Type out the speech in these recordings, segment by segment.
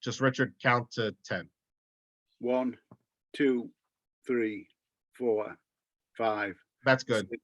just Richard, count to 10. 1, 2, 3, 4, 5. That's good. 6.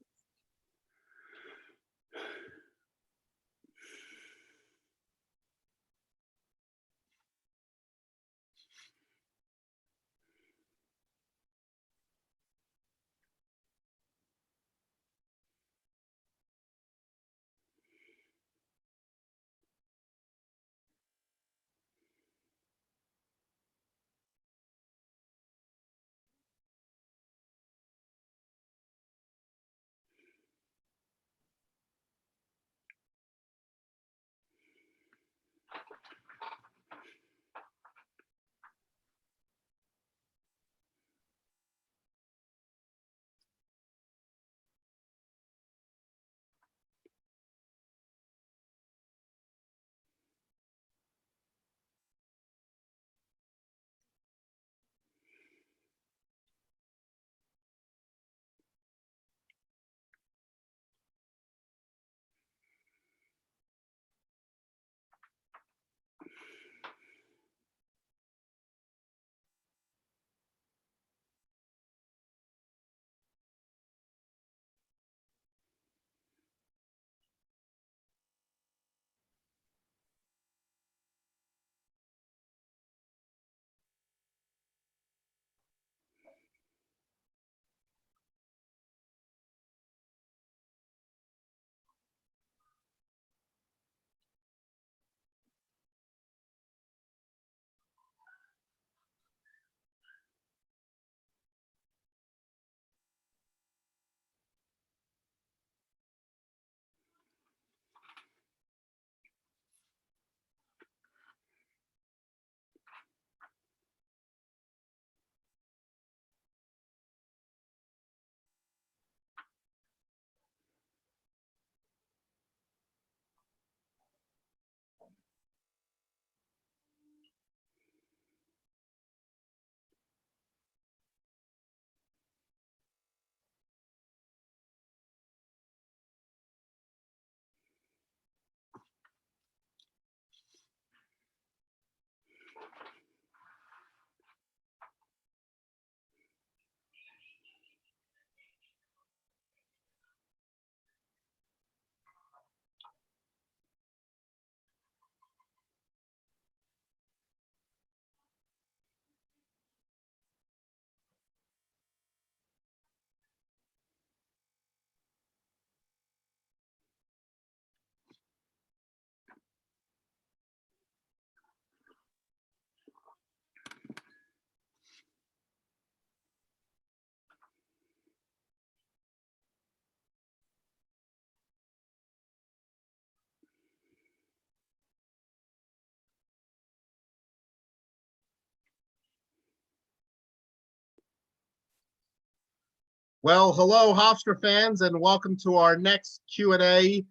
Well, hello, Hofstra fans, and welcome to our next Q&A.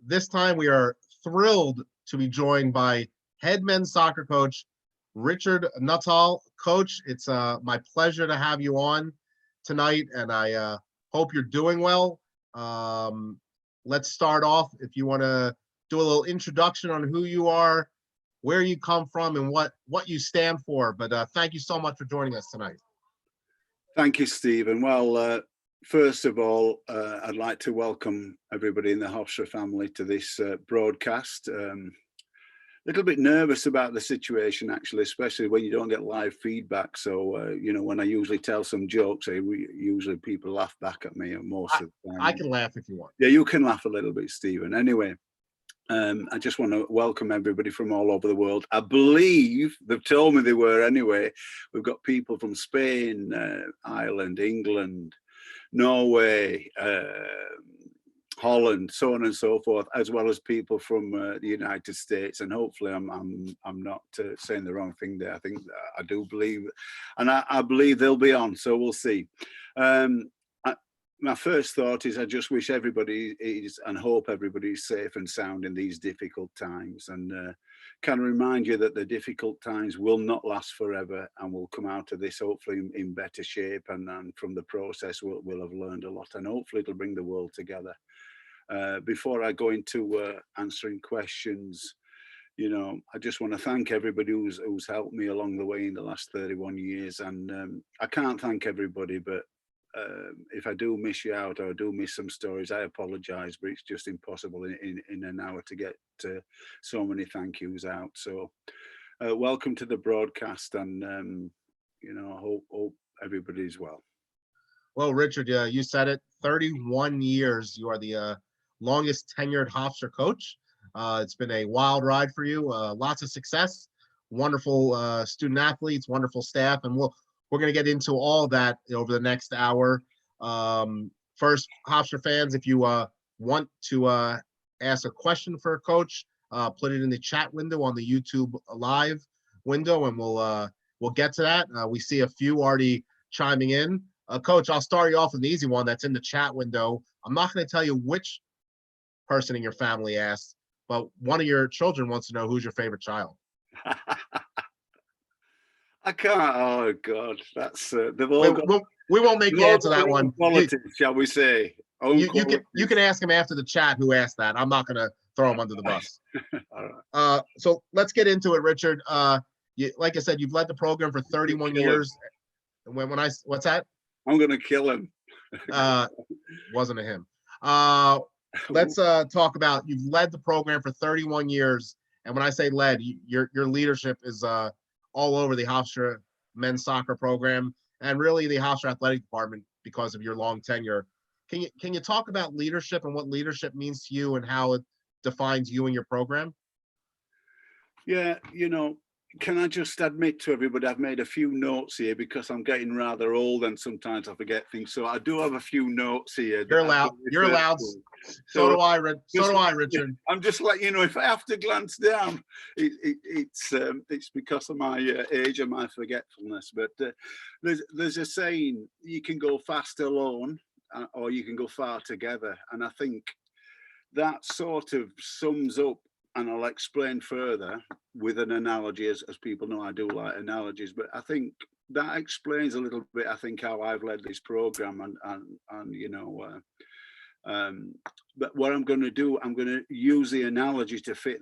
This time we are thrilled to be joined by head men's soccer coach Richard Nuttall. Coach, it's my pleasure to have you on tonight, and I hope you're doing well. Let's start off. If you want to do a little introduction on who you are, where you come from, and what you stand for. But thank you so much for joining us tonight. Thank you, Stephen. Well, first of all, I'd like to welcome everybody in the Hofstra family to this broadcast. A little bit nervous about the situation, actually, especially when you don't get live feedback. So, you know, when I usually tell some jokes, usually people laugh back at me most of the time. I can laugh if you want. Yeah, you can laugh a little bit, Stephen. Anyway, I just want to welcome everybody from all over the world. I believe they've told me they were anyway. We've got people from Spain, Ireland, England, Norway, Holland, so on and so forth, as well as people from the United States. And hopefully I'm not saying the wrong thing there. I think I do believe, and I believe they'll be on, so we'll see. My first thought is I just wish everybody is and hope everybody is safe and sound in these difficult times, and can remind you that the difficult times will not last forever, and we'll come out of this hopefully in better shape, and from the process we'll have learned a lot, and hopefully it'll bring the world together. Before I go into answering questions, you know, I just want to thank everybody who's helped me along the way in the last 31 years. And I can't thank everybody, but if I do miss you out or I do miss some stories, I apologize, but it's just impossible in an hour to get so many thank yous out. So welcome to the broadcast, and you know, I hope everybody's well. Well, Richard, you said it, 31 years. You are the longest tenured Hofstra coach. It's been a wild ride for you. Lots of success, wonderful student athletes, wonderful staff, and we're going to get into all of that over the next hour. First, Hofstra fans, if you want to ask a question for a coach, put it in the chat window on the YouTube live window, and we'll get to that. We see a few already chiming in. Coach, I'll start you off with an easy one that's in the chat window. I'm not going to tell you which person in your family asked, but one of your children wants to know who's your favorite child. I can't. Oh God, that's they've all got. We won't make you answer that one. Qualities, shall we say? You can ask him after the chat who asked that. I'm not going to throw him under the bus. All right. So let's get into it, Richard. Like I said, you've led the program for 31 years. What's that? I'm going to kill him. Wasn't a him. Let's talk about, you've led the program for 31 years. And when I say led, your leadership is all over the Hofstra men's soccer program and really the Hofstra athletic department because of your long tenure. Can you talk about leadership and what leadership means to you and how it defines you and your program? Yeah, you know, can I just admit to everybody, I've made a few notes here because I'm getting rather old and sometimes I forget things. So I do have a few notes here. You're allowed. You're allowed. So do I, Richard. I'm just letting you know, if I have to glance down, it's because of my age and my forgetfulness. But there's a saying: you can go fast alone, or you can go far together. And I think that sort of sums up. And I'll explain further with an analogy, as people know I do like analogies, but I think that explains a little bit, I think, how I've led this program and you know, but what I'm going to do, I'm going to use the analogy to fit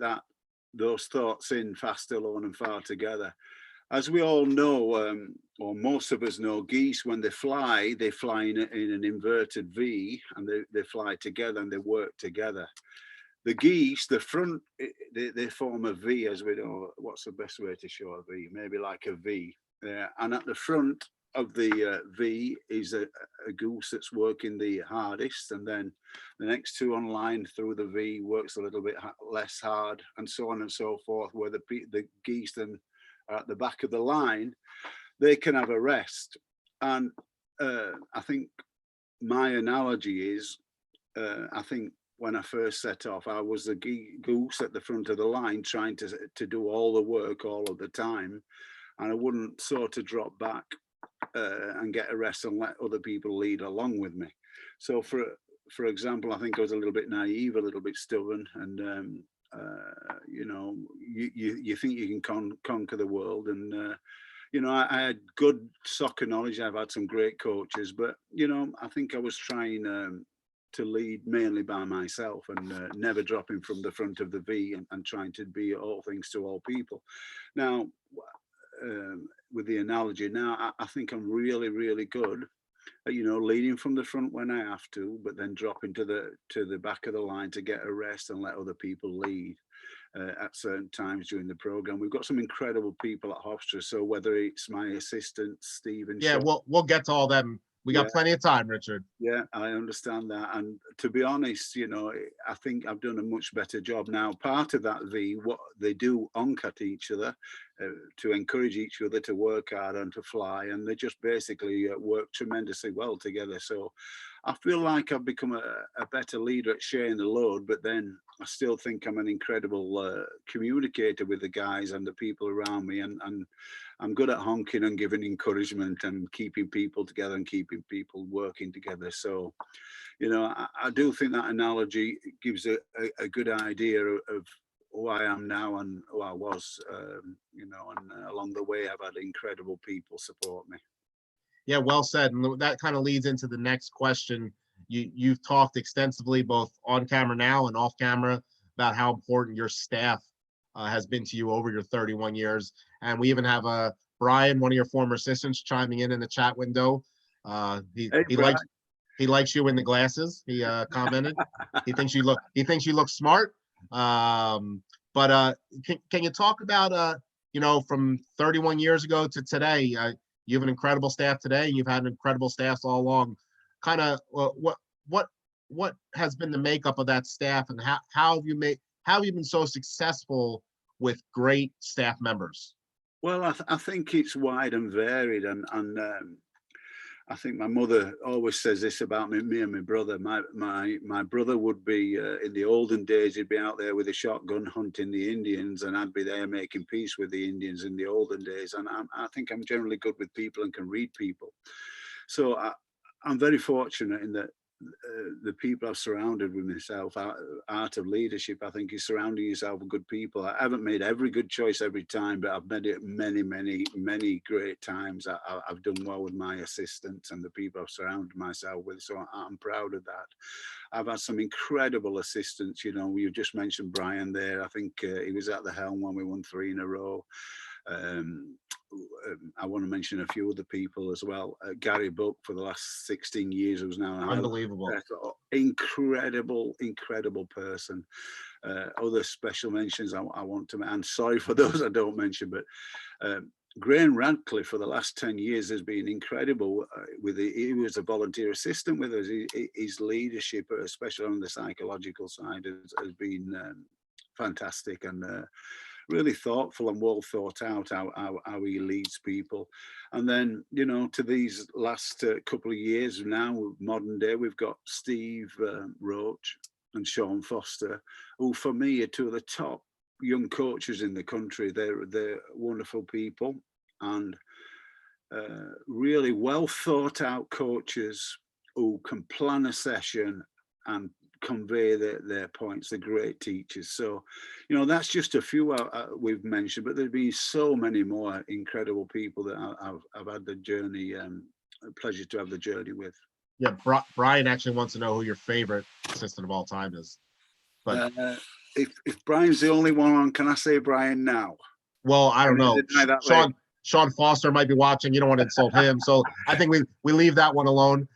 those thoughts in, fast alone and far together. As we all know, or most of us know, geese, when they fly in an inverted V, and they fly together and they work together. The geese, the front, they form a V, as we know. What's the best way to show a V? Maybe like a V. And at the front of the V is a goose that's working the hardest, and then the next two on line through the V works a little bit less hard, and so on and so forth. Where the geese then are at the back of the line, they can have a rest. And I think my analogy is, I think, when I first set off, I was the goose at the front of the line trying to do all the work all of the time. And I wouldn't sort of drop back and get a rest and let other people lead along with me. So for example, I think I was a little bit naive, a little bit stubborn. And, you know, you think you can conquer the world. And, you know, I had good soccer knowledge. I've had some great coaches, but, you know, I think I was trying to lead mainly by myself and never dropping from the front of the V and trying to be all things to all people. Now, with the analogy now, I think I'm really, really good at, you know, leading from the front when I have to, but then dropping to the back of the line to get a rest and let other people lead at certain times during the program. We've got some incredible people at Hofstra, so whether it's my assistant, Stephen. Yeah, we'll get to all them. We got plenty of time, Richard. Yeah, I understand that. And to be honest, you know, I think I've done a much better job now. Part of that V, what they do on-cut each other to encourage each other to work hard and to fly. And they just basically work tremendously well together. So I feel like I've become a better leader at sharing the load, but then I still think I'm an incredible communicator with the guys and the people around me. And I'm good at honking and giving encouragement and keeping people together and keeping people working together. So, you know, I do think that analogy gives a good idea of who I am now and who I was, you know, and along the way, I've had incredible people support me. Yeah, well said. And that kind of leads into the next question. You've talked extensively, both on camera now and off camera, about how important your staff has been to you over your 31 years. And we even have Brian, one of your former assistants, chiming in the chat window. He Brian. he likes you in the glasses. He commented. He thinks you look smart. But can you talk about from 31 years ago to today? You have an incredible staff today. You've had incredible staffs all along. Kind of what has been the makeup of that staff, and how have you been so successful with great staff members? Well, I think it's wide and varied, and I think my mother always says this about me and my brother. My brother would be in the olden days, he'd be out there with a shotgun hunting the Indians, and I'd be there making peace with the Indians in the olden days. And I think I'm generally good with people and can read people. So I'm very fortunate in that the people I've surrounded with myself. Art of leadership, I think, is surrounding yourself with good people. I haven't made every good choice every time, but I've made it many great times. I've done well with my assistants and the people I've surrounded myself with, so I'm proud of that. I've had some incredible assistants. You just mentioned Brian there. I think he was at the helm when we won 3 in a row. I want to mention a few other people as well. Gary Buck, for the last 16 years, who's now unbelievable, incredible person. Other special mentions I want to. I'm sorry for those I don't mention, but Graham Radcliffe for the last 10 years has been incredible. He was a volunteer assistant with us. His leadership, especially on the psychological side, has been fantastic, and really thoughtful and well thought out how he leads people. And then, to these last couple of years now, modern day, we've got Steve Roach and Sean Foster, who for me are 2 of the top young coaches in the country. They're wonderful people, and really well thought out coaches who can plan a session and convey their points. They're great teachers. So, that's just a few we've mentioned, but there's been so many more incredible people that I've had the journey, pleasure to have the journey with. Yeah, Brian actually wants to know who your favorite assistant of all time is. But if Brian's the only one on, can I say Brian now? Well, I don't know. Sean Foster might be watching. You don't want to insult him, so I think we leave that one alone.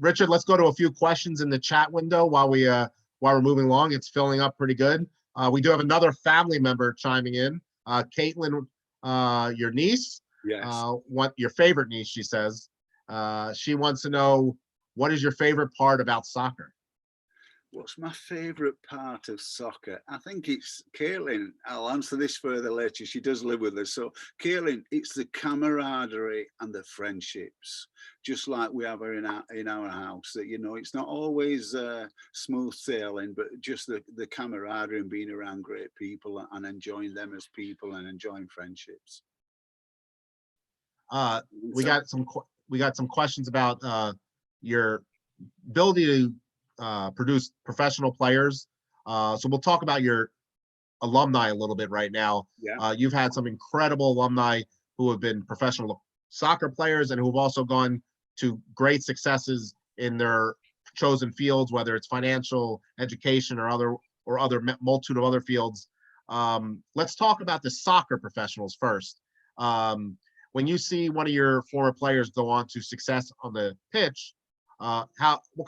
Richard, let's go to a few questions in the chat window while we're moving along. It's filling up pretty good. We do have another family member chiming in. Caitlin, your niece. Yes. Your favorite niece, she says. She wants to know, what is your favorite part about soccer? What's my favorite part of soccer? I think it's Caitlin. I'll answer this further later. She does live with us. So Caitlin, it's the camaraderie and the friendships, just like we have her in our house. That it's not always smooth sailing, but just the camaraderie and being around great people and enjoying them as people and enjoying friendships. We got some questions about your ability to produce professional players. So we'll talk about your alumni a little bit right now. Yeah. You've had some incredible alumni who have been professional soccer players and who've also gone to great successes in their chosen fields, whether it's financial, education, or other multitude of other fields. Let's talk about the soccer professionals first. When you see one of your former players go on to success on the pitch, what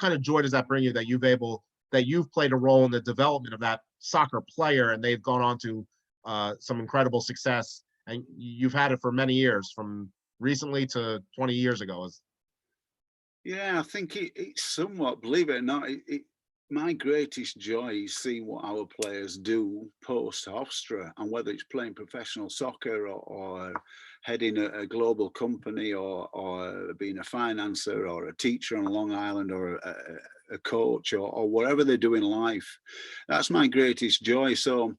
kind of joy does that bring you that you've played a role in the development of that soccer player, and they've gone on to some incredible success, and you've had it for many years, from recently to 20 years ago? Yeah, I think it's somewhat, believe it or not, my greatest joy is seeing what our players do post Hofstra, and whether it's playing professional soccer or heading a global company or being a financer or a teacher on Long Island or a coach or whatever they do in life. That's my greatest joy. So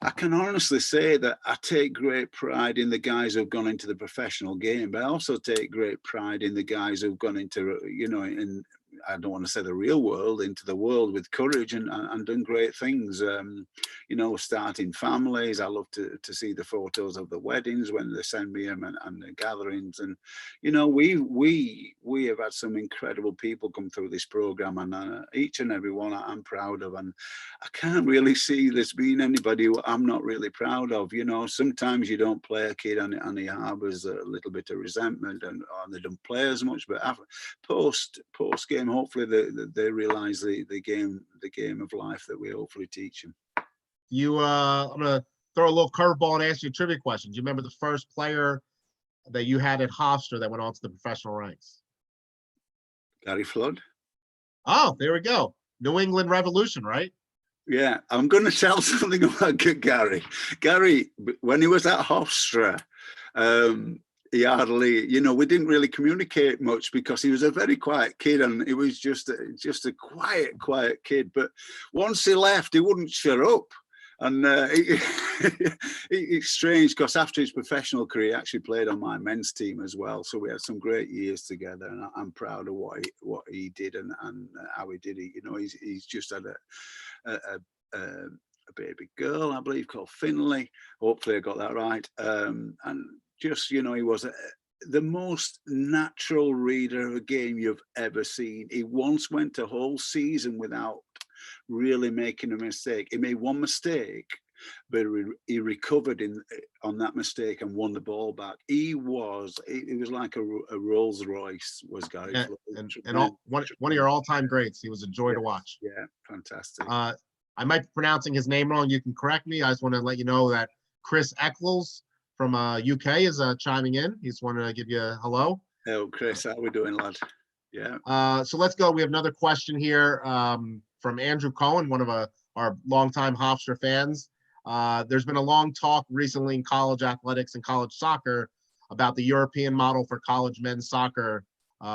I can honestly say that I take great pride in the guys who've gone into the professional game, but I also take great pride in the guys who've gone into, I don't want to say the real world, into the world with courage and done great things. You know, starting families. I love to see the photos of the weddings when they send me them, and the gatherings. And you know, we have had some incredible people come through this program, and each and every one I'm proud of. And I can't really see there's been anybody who I'm not really proud of. You know, sometimes you don't play a kid and he harbours a little bit of resentment, and or they don't play as much. But after, post game, hopefully they realise the game of life that we hopefully teach them. I'm gonna throw a little curveball and ask you a trivia question. Do you remember the first player that you had at Hofstra that went on to the professional ranks? Gary Flood. Oh, there we go. New England Revolution, right? Yeah, I'm going to tell something about Gary. Gary, when he was at Hofstra, he hardly, you know, we didn't really communicate much because he was a very quiet kid, and he was just a quiet kid. But once he left, he wouldn't shut up. And it's strange because after his professional career, he actually played on my men's team as well. So we had some great years together, and I'm proud of what he did and how he did it. You know, he's just had a baby girl, I believe, called Finley. Hopefully I got that right. And just, you know, he was the most natural reader of a game you've ever seen. He once went a whole season without really making a mistake. He made one mistake, but he recovered on that mistake and won the ball back. It was like a Rolls Royce, was Gary. Yeah, and one of your all-time greats. He was a joy to watch. Yeah, fantastic. I might be pronouncing his name wrong. You can correct me. I just want to let you know that Chris Eccles from UK is chiming in. He just wanted to give you a hello. Hello, Chris. How we doing, lad? Yeah. So let's go. We have another question here from Andrew Cohen, one of our longtime Hofstra fans. There's been a long talk recently in college athletics and college soccer about the European model for college men's soccer,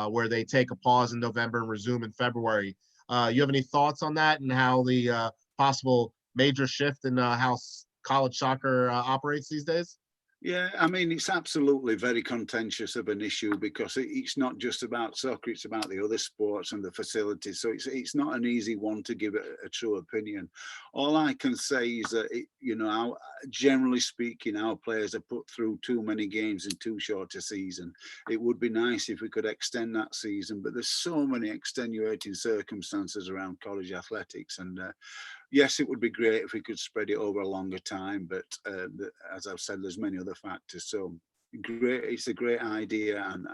where they take a pause in November and resume in February. You have any thoughts on that and how the possible major shift in how college soccer operates these days? Yeah, I mean, it's absolutely very contentious of an issue because it's not just about soccer, it's about the other sports and the facilities. So it's not an easy one to give a true opinion. All I can say is that, you know, generally speaking, our players are put through too many games in too short a season. It would be nice if we could extend that season, but there's so many extenuating circumstances around college athletics. And yes, it would be great if we could spread it over a longer time, but as I've said, there's many other factors. So great, it's a great idea, and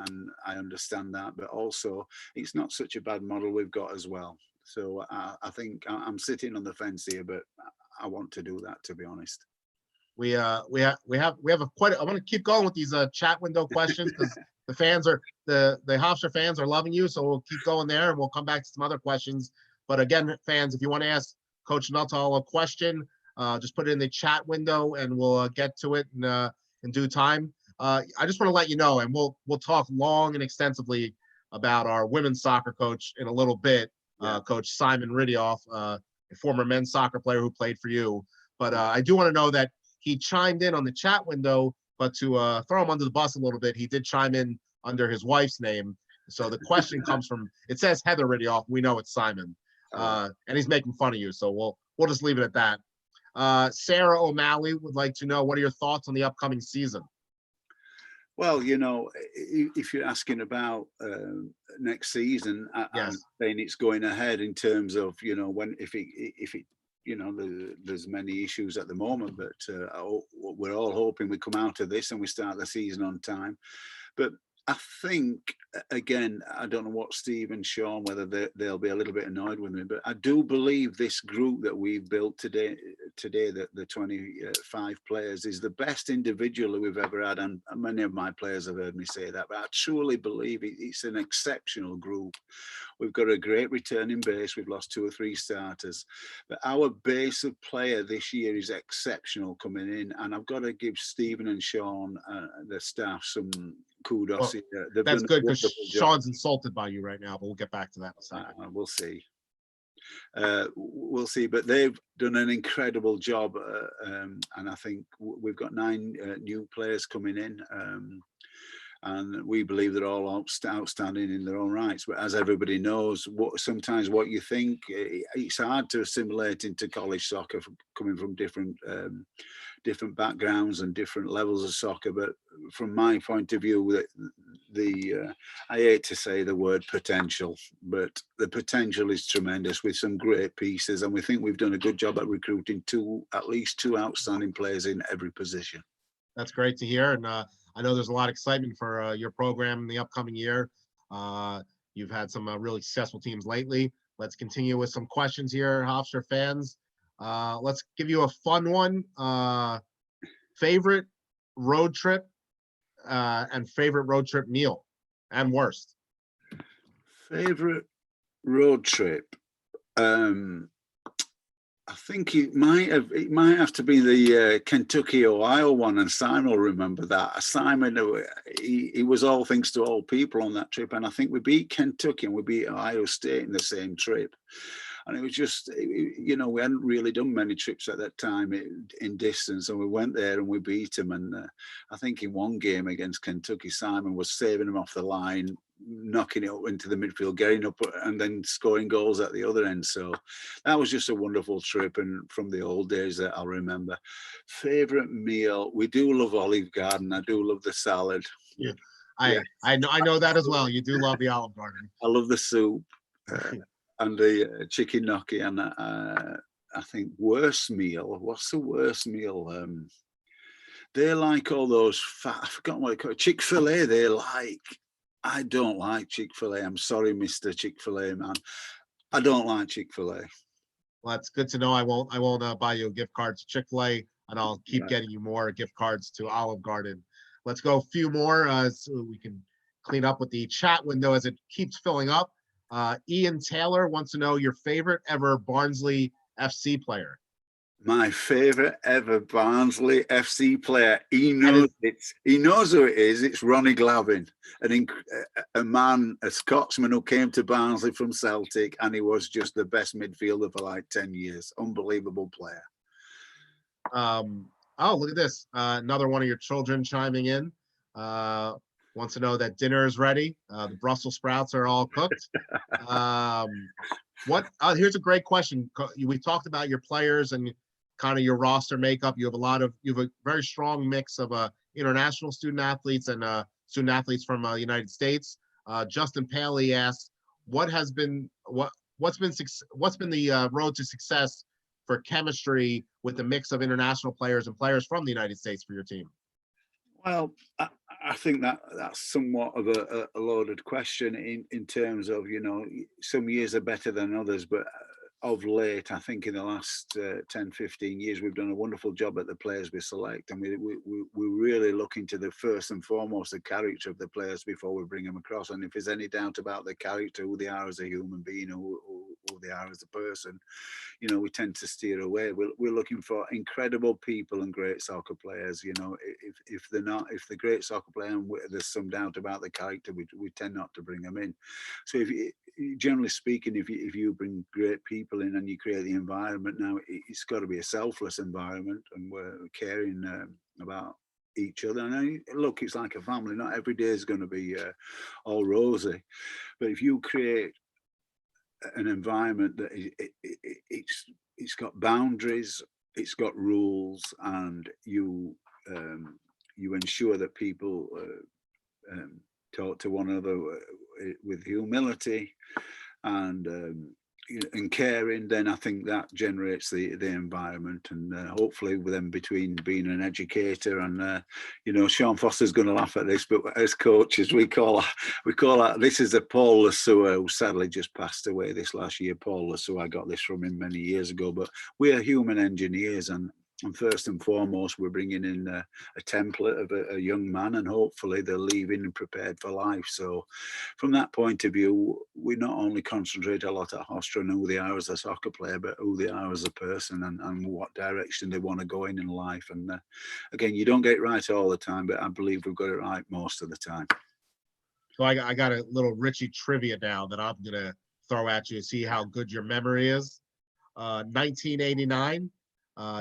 I understand that, but also it's not such a bad model we've got as well. So I think I'm sitting on the fence here, but I want to do that, to be honest. We have a quite. I want to keep going with these chat window questions because the Hofstra fans are loving you. So we'll keep going there, and we'll come back to some other questions. But again, fans, if you want to ask Coach Nuttall a question, just put it in the chat window and we'll get to it in due time. I just want to let you know, and we'll talk long and extensively about our women's soccer coach in a little bit, Coach Simon Riddiough, a former men's soccer player who played for you. But I do want to know that he chimed in on the chat window, but to throw him under the bus a little bit, he did chime in under his wife's name. So the question comes from, it says Heather Riddiough. We know it's Simon. And he's making fun of you, so we'll just leave it at that. Sarah O'Malley would like to know, what are your thoughts on the upcoming season? Well, you know, if you're asking about next season, I'm saying it's going ahead in terms of, you know, if it you know, there's many issues at the moment, but we're all hoping we come out of this and we start the season on time. But I think, again, I don't know what Steve and Sean, whether they'll be a little bit annoyed with me, but I do believe this group that we've built today, that the 25 players, is the best individual we've ever had. And many of my players have heard me say that, but I truly believe it's an exceptional group. We've got a great returning base. We've lost 2 or 3 starters, but our base of player this year is exceptional coming in. And I've got to give Stephen and Sean, the staff, some kudos. Well, that's good because Sean's insulted by you right now, but we'll get back to that in a second. We'll see. We'll see, but they've done an incredible job, and I think we've got 9 new players coming in. and we believe they're all outstanding in their own rights. But as everybody knows, sometimes what you think, it's hard to assimilate into college soccer coming from different backgrounds and different levels of soccer. But from my point of view, I hate to say the word potential, but the potential is tremendous with some great pieces, and we think we've done a good job at recruiting at least two outstanding players in every position. That's great to hear, and I know there's a lot of excitement for your program in the upcoming year. You've had some really successful teams lately. Let's continue with some questions here, Hofstra fans. Let's give you a fun one. Favorite road trip and favorite road trip meal, and worst. Favorite road trip. I think it might have to be the Kentucky Ohio one, and Simon will remember that. Simon, he was all things to all people on that trip, and I think we beat Kentucky and we beat Ohio State in the same trip. And it was just, you know, we hadn't really done many trips at that time in distance, and we went there and we beat them. And I think in one game against Kentucky, Simon was saving them off the line, knocking it up into the midfield, getting up and then scoring goals at the other end. So that was just a wonderful trip, and from the old days that I'll remember. Favourite meal, we do love Olive Garden. I do love the salad. Yeah, I know that as well. You do love the Olive Garden. I love the soup. And the chicken gnocchi, and I think worst meal. What's the worst meal? They like all those fat. I forgot what they call it. Chick-fil-A. They like. I don't like Chick-fil-A. I'm sorry, Mr. Chick-fil-A man. I don't like Chick-fil-A. Well, that's good to know. I won't buy you a gift card to Chick-fil-A, and I'll keep getting you more gift cards to Olive Garden. Let's go a few more so we can clean up with the chat window as it keeps filling up. Ian Taylor wants to know your favorite ever Barnsley FC player. My favorite ever Barnsley FC player. He knows He knows who it is. It's Ronnie Glavin, a Scotsman who came to Barnsley from Celtic, and he was just the best midfielder for like 10 years. Unbelievable player. Oh, look at this. Another one of your children chiming in. Wants to know that dinner is ready. The Brussels sprouts are all cooked. Here's a great question. We talked about your players and kind of your roster makeup. You have a very strong mix of international student athletes and student athletes from the United States. Justin Paley asks, what's been the road to success for chemistry with the mix of international players and players from the United States for your team? Well, I think that's somewhat of a loaded question in terms of, you know, some years are better than others, but of late, I think in the last 10, 15 years, we've done a wonderful job at the players we select, and we really look into the first and foremost the character of the players before we bring them across. And if there's any doubt about the character, who they are as a human being, who they are as a person, you know, we tend to steer away. We're looking for incredible people and great soccer players. You know, if they're great soccer player and there's some doubt about the character, we tend not to bring them in. So generally speaking, if you bring great people in and you create the environment, now it's got to be a selfless environment, and we're caring about each other. And look, it's like a family. Not every day is going to be all rosy, but if you create an environment that it's got boundaries, it's got rules, and you ensure that people talk to one another with humility and caring, then I think that generates the environment. And hopefully with them, between being an educator and you know, Sean Foster's going to laugh at this, but as coaches we call that, this is a Paul Lasua, who sadly just passed away this last year. Paul Lasua, I got this from him many years ago, but we are human engineers, and first and foremost, we're bringing in a template of a young man, and hopefully they're leaving and prepared for life. So from that point of view, we not only concentrate a lot at Hofstra on who they are as a soccer player, but who they are as a person, and what direction they want to go in life. And again, you don't get it right all the time, but I believe we've got it right most of the time. So I got a little Richie trivia now that I'm going to throw at you to see how good your memory is. 1989.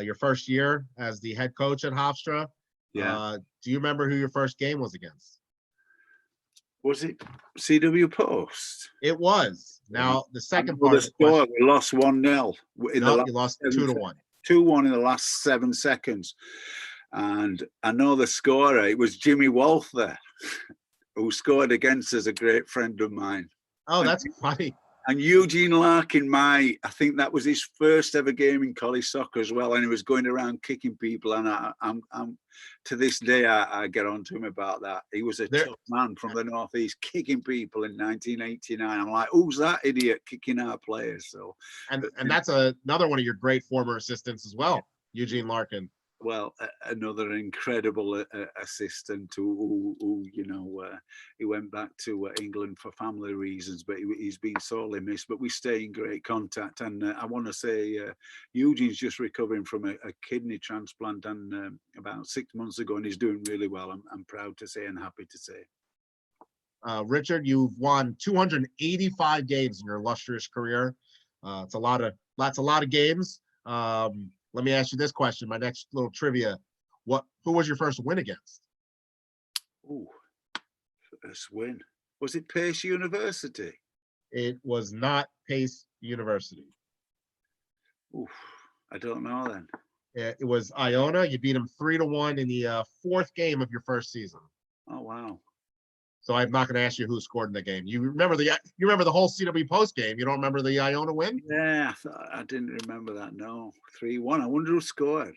Your first year as the head coach at Hofstra. Yeah. Do you remember who your first game was against? Was it CW Post? It was. Now the second Well, part of the question. we lost 1-0 in the No, last you lost 7 2-1. 2-1 in the last 7 seconds. And I know the scorer, it was Jimmy Walther, who scored against us, a great friend of mine. Oh, that's funny. And Eugene Larkin, I think that was his first ever game in college soccer as well. And he was going around kicking people. And I'm to this day, I get on to him about that. He was a tough man from the Northeast, kicking people in 1989. I'm like, who's that idiot kicking our players? So, and that's another one of your great former assistants as well, Eugene Larkin. Well, another incredible assistant who he went back to England for family reasons, but he's been sorely missed. But we stay in great contact, and I want to say Eugene's just recovering from a kidney transplant, and about 6 months ago, and he's doing really well. I'm proud to say and happy to say. Richard, you've won 285 games in your illustrious career. It's a lot of games. Let me ask you this question. My next little trivia: who was your first win against? Oh, first win. Was it Pace University? It was not Pace University. Ooh, I don't know then. It was Iona. You beat them 3-1 in the fourth game of your first season. Oh wow. So I'm not going to ask you who scored in the game. You remember the whole CW Post game. You don't remember the Iona win? Yeah, I didn't remember that. No, 3-1. I wonder who scored.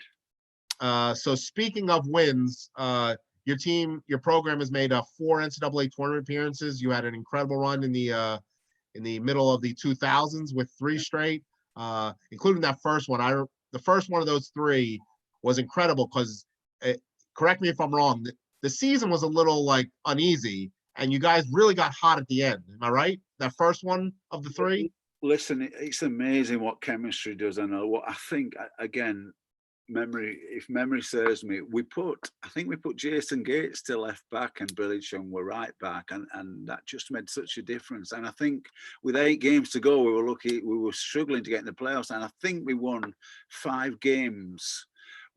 So speaking of wins, your program has made 4 NCAA tournament appearances. You had an incredible run in the middle of the 2000s with 3 straight, including that first one. The first one of those 3 was incredible because, correct me if I'm wrong, the season was a little uneasy, and you guys really got hot at the end. Am I right? That first one of the 3? Listen, it's amazing what chemistry does. I know what I think, again, if memory serves me, I think we put Jason Gates to left back and Billy Chung were right back, and that just made such a difference. And I think with 8 games to go, we were struggling to get in the playoffs, and I think we won 5 games,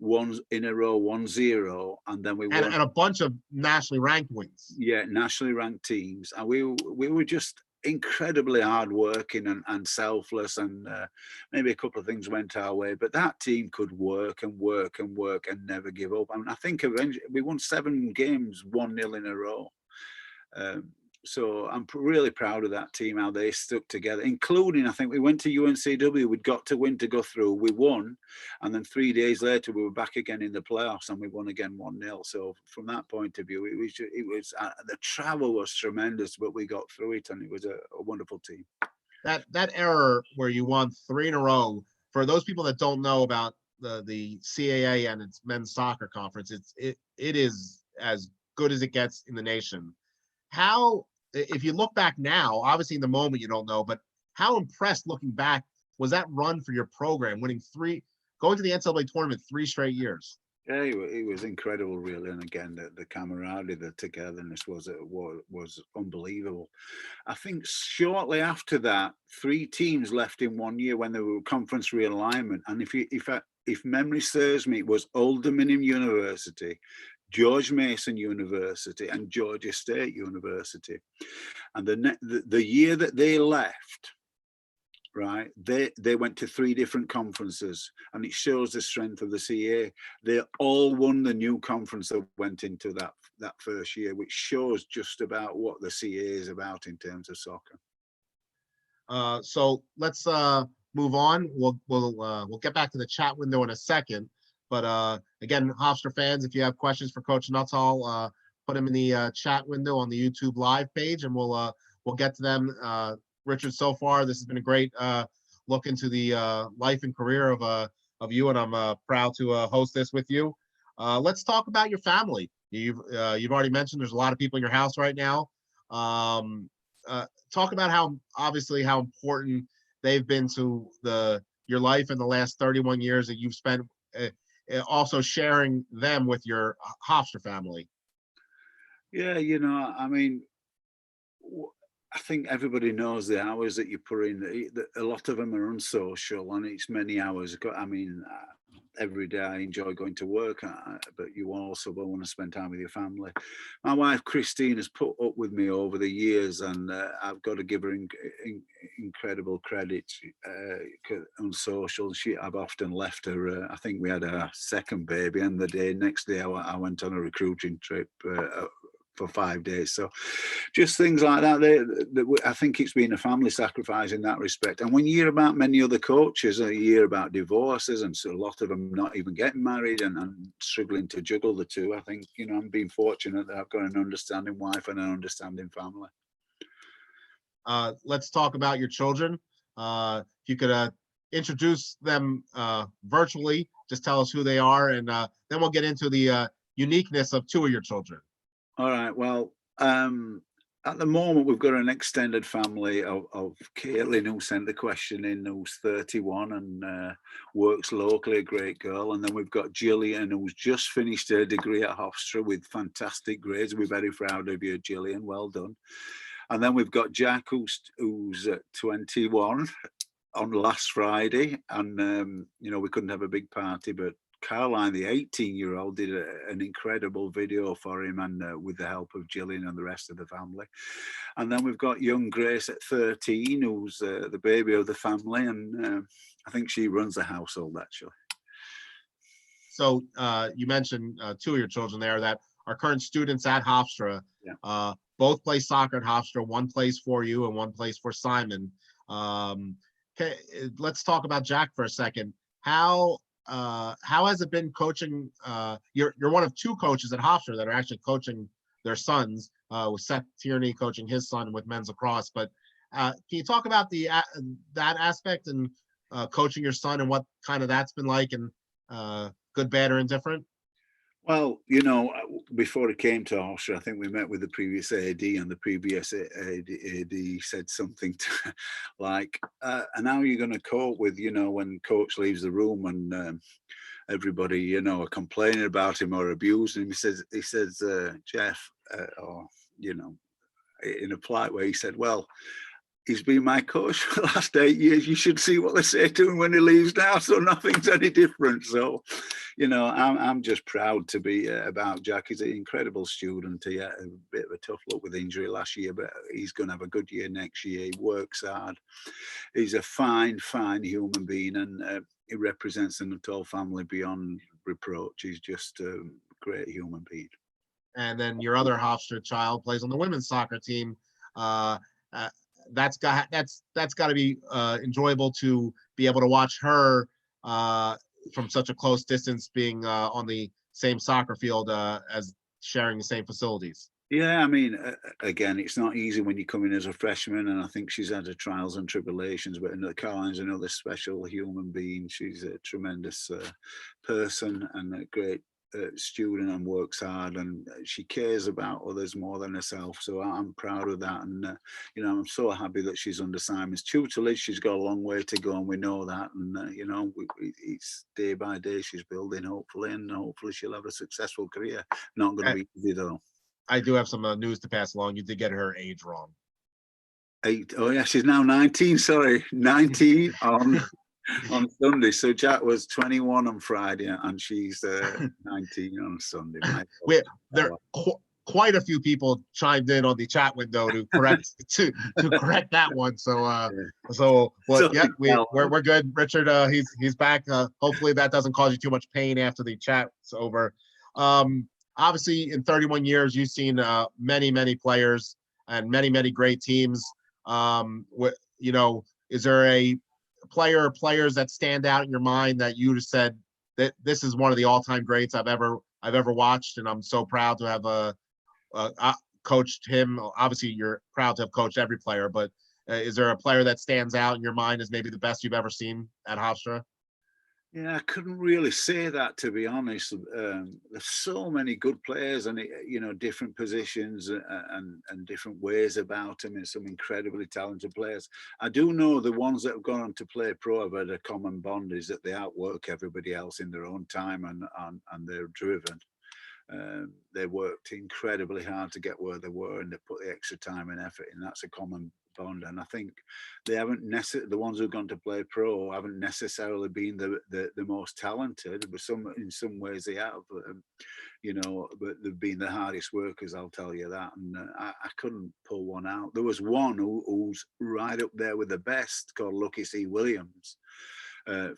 1 in a row, 1-0, and then we won and a bunch of nationally ranked wins. Yeah, nationally ranked teams, and we were just incredibly hardworking and selfless, and maybe a couple of things went our way, but that team could work and work and work and never give up. I think eventually we won 7 games 1-0 in a row. So I'm really proud of that team, how they stuck together, including, I think we went to UNCW, we'd got to win to go through, we won, and then 3 days later we were back again in the playoffs and we won again 1-0. So from that point of view, it was the travel was tremendous, but we got through it, and it was a wonderful team. That era where you won 3 in a row, for those people that don't know about the CAA and its men's soccer conference, it is as good as it gets in the nation. How, if you look back now, obviously in the moment you don't know, but how impressed looking back was that run for your program, going to the NCAA tournament 3 straight years? Yeah, it was incredible, really. And again, the camaraderie, the togetherness was unbelievable. I think shortly after that, 3 teams left in 1 year when there were conference realignment. And if memory serves me, it was Old Dominion University, George Mason University, and Georgia State University. And the year that they left, right, they went to 3 different conferences, and it shows the strength of the CA. They all won the new conference that went into that first year, which shows just about what the CA is about in terms of soccer. So let's move on. We'll get back to the chat window in a second. But again, Hofstra fans, if you have questions for Coach Nuttall, put them in the chat window on the YouTube live page, and we'll get to them. Richard, so far this has been a great look into the life and career of you, and I'm proud to host this with you. Let's talk about your family. You've already mentioned there's a lot of people in your house right now. Talk about how important they've been to your life in the last 31 years that you've spent. Also sharing them with your Hofstra family. Yeah, I mean, I think everybody knows the hours that you put in. A lot of them are unsocial, and it's many hours. I mean, every day I enjoy going to work, but you also will want to spend time with your family. My wife Christine has put up with me over the years, and I've got to give her incredible credit on social. I've often left her. I think we had our second baby, and the next day I went on a recruiting trip. For 5 days, so just things like that. I think it's been a family sacrifice in that respect. And when you hear about many other coaches, you hear about divorces, and so a lot of them not even getting married and struggling to juggle the two. I think I'm being fortunate that I've got an understanding wife and an understanding family. Let's talk about your children. If you could introduce them virtually, just tell us who they are, and then we'll get into the uniqueness of two of your children. All right. Well, at the moment, we've got an extended family of Caitlin, who sent the question in, who's 31 and works locally, a great girl. And then we've got Gillian, who's just finished her degree at Hofstra with fantastic grades. We're very proud of you, Gillian. Well done. And then we've got Jack, who's 21 on last Friday. And, we couldn't have a big party, but Caroline, the 18-year-old, did an incredible video for him, and with the help of Gillian and the rest of the family. And then we've got young Grace at 13, who's the baby of the family, and I think she runs the household, actually. So you mentioned two of your children there that are current students at Hofstra. Yeah. Both play soccer at Hofstra. One plays for you and one plays for Simon. Okay, let's talk about Jack for a second. How has it been coaching? You're one of two coaches at Hofstra that are actually coaching their sons, with Seth Tierney coaching his son with men's lacrosse. But can you talk about that aspect and coaching your son and what kind of that's been like, and good, bad, or indifferent? Well, before it came to Hofstra, I think we met with the previous AD, and the previous AD said something like, and how are you going to cope with, when coach leaves the room and everybody, are complaining about him or abusing him? He says, Jeff, or, in a polite way, he said, well, he's been my coach for the last 8 years. You should see what they say to him when he leaves now. So nothing's any different. So, I'm just proud to be about Jack. He's an incredible student. He had a bit of a tough luck with injury last year, but he's going to have a good year next year. He works hard. He's a fine human being, and he represents the Nuttall family beyond reproach. He's just a great human being. And then your other Hofstra child plays on the women's soccer team. That's got to be enjoyable to be able to watch her from such a close distance, being on the same soccer field as sharing the same facilities. Yeah, I mean, again, it's not easy when you come in as a freshman, and I think she's had her trials and tribulations, but Caroline's another special human being. She's a tremendous person and a great student, and works hard, and she cares about others more than herself. So I'm proud of that, and I'm so happy that she's under Simon's tutelage. She's got a long way to go, and we know that, and it's day by day she's building, hopefully, and hopefully she'll have a successful career. Not going to be easy though. I do have some news to pass along. You did get her age wrong. 8. Oh yeah, she's now 19. Sorry, 19 on Sunday. So Jack was 21 on Friday, and she's 19 on Sunday. There quite a few people chimed in on the chat window to correct correct that one. So we're good. Richard, he's back. Hopefully that doesn't cause you too much pain after the chat's over. Obviously, in 31 years, you've seen many players and many great teams. Is there a player or players that stand out in your mind that you just said that this is one of the all-time greats I've ever watched, and I'm so proud to have coached him? Obviously, you're proud to have coached every player, but is there a player that stands out in your mind as maybe the best you've ever seen at Hofstra? Yeah, I couldn't really say that, to be honest. There's so many good players, and different positions and different ways about them, and some incredibly talented players. I do know the ones that have gone on to play pro have had a common bond, is that they outwork everybody else in their own time, and they're driven. They worked incredibly hard to get where they were, and they put the extra time and effort in. That's a common on, and I think they haven't the ones who've gone to play pro haven't necessarily been the most talented, but in some ways they have. But they've been the hardest workers, I'll tell you that. And I couldn't pull one out. There was one who's right up there with the best, called Lucky C. Williams.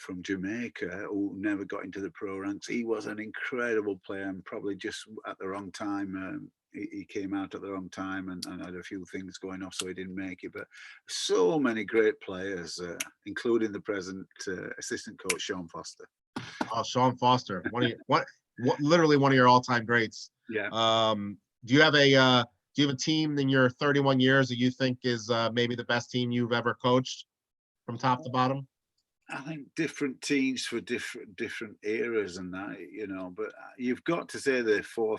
From Jamaica, who never got into the pro ranks. He was an incredible player, and probably just at the wrong time. He came out at the wrong time and had a few things going off, so he didn't make it. But so many great players, including the present assistant coach, Sean Foster. Oh, Sean Foster, literally one of your all-time greats. Yeah. Do you have a team in your 31 years that you think is maybe the best team you've ever coached from top to bottom? I think different teams for different eras and that, but you've got to say the 04,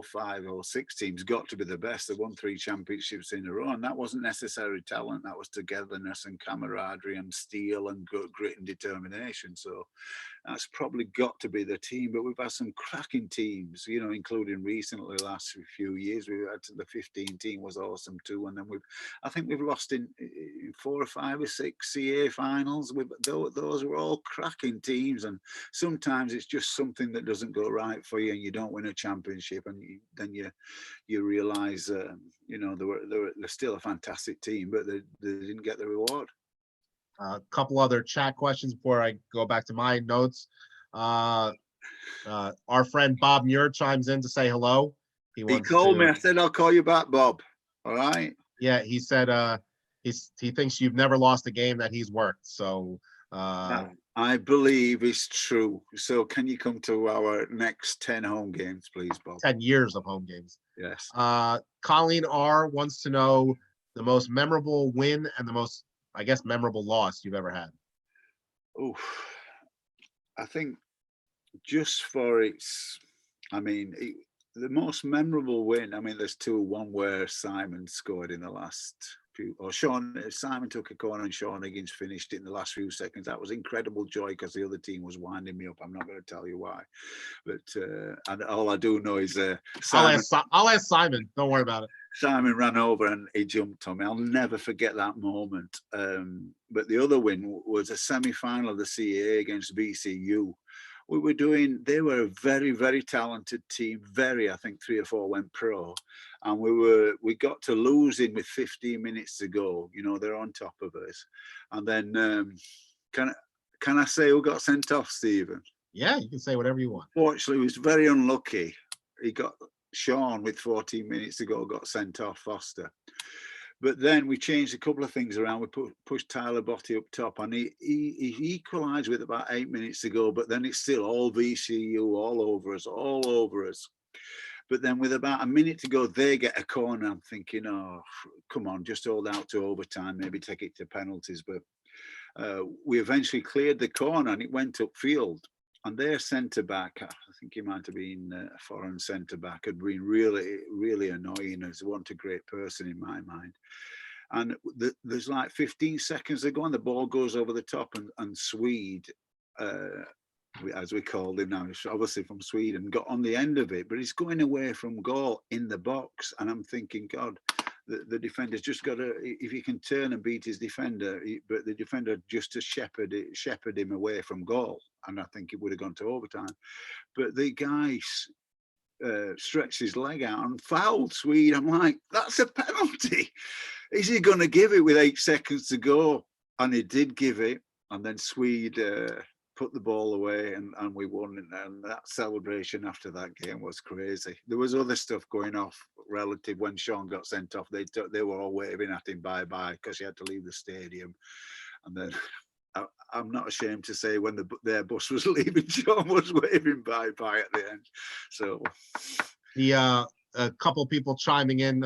05, 06 teams got to be the best. They won 3 championships in a row, and that wasn't necessarily talent. That was togetherness and camaraderie and steel and grit and determination. So that's probably got to be the team. But we've had some cracking teams, including recently, the last few years. We've had the 15 team was awesome too, and then I think we've lost in 4 or 5 or 6 CA finals. Those were all cracking teams, and sometimes it's just something that doesn't go right for you, and you don't win a championship, and then you realise, they're still a fantastic team, but they didn't get the reward. A couple other chat questions before I go back to my notes. Our friend Bob Muir chimes in to say hello. He called me. I said, I'll call you back, Bob. All right. Yeah, he said he thinks you've never lost a game that he's worked. So I believe it's true. So can you come to our next 10 home games, please, Bob? 10 years of home games. Yes. Colleen R wants to know the most memorable win and the most, I guess, memorable loss you've ever had. Oh, I think just for the most memorable win, there's 2. One where Simon scored in the last few, or Simon took a corner and Sean Higgins finished it in the last few seconds. That was incredible joy because the other team was winding me up. I'm not going to tell you why, but and all I do know is Simon, I'll ask Simon. Don't worry about it. Simon ran over and he jumped on me. I'll never forget that moment. But the other win was a semi-final of the CAA against VCU. They were a very, very talented team. I think 3 or 4 went pro. And we got to losing with 15 minutes to go. They're on top of us. And then, can I say who got sent off, Stephen? Yeah, you can say whatever you want. Fortunately, he was very unlucky. Sean, with 14 minutes to go, got sent off, Foster. But then we changed a couple of things around. We pushed Tyler Botti up top, and he equalised with about 8 minutes to go. But then it's still all VCU, all over us. But then with about a minute to go, they get a corner. I'm thinking, oh, come on, just hold out to overtime, maybe take it to penalties. But we eventually cleared the corner, and it went upfield. And their centre-back, I think he might have been a foreign centre-back, had been really, really annoying. As wasn't a great person in my mind. And there's like 15 seconds to go, and the ball goes over the top, and Swede, as we called him now, he's obviously from Sweden, got on the end of it, but he's going away from goal in the box. And I'm thinking, God, the defender's just got to, if he can turn and beat his defender, but the defender just to shepherd him away from goal. And I think it would have gone to overtime. But the guy stretched his leg out and fouled Swede. I'm like, that's a penalty. Is he going to give it with 8 seconds to go? And he did give it. And then Swede put the ball away, and we won. And that celebration after that game was crazy. There was other stuff going off relative when Sean got sent off. They were all waving at him bye-bye because he had to leave the stadium. And then I'm not ashamed to say when their bus was leaving, Sean was waving bye-bye at the end. So a couple people chiming in.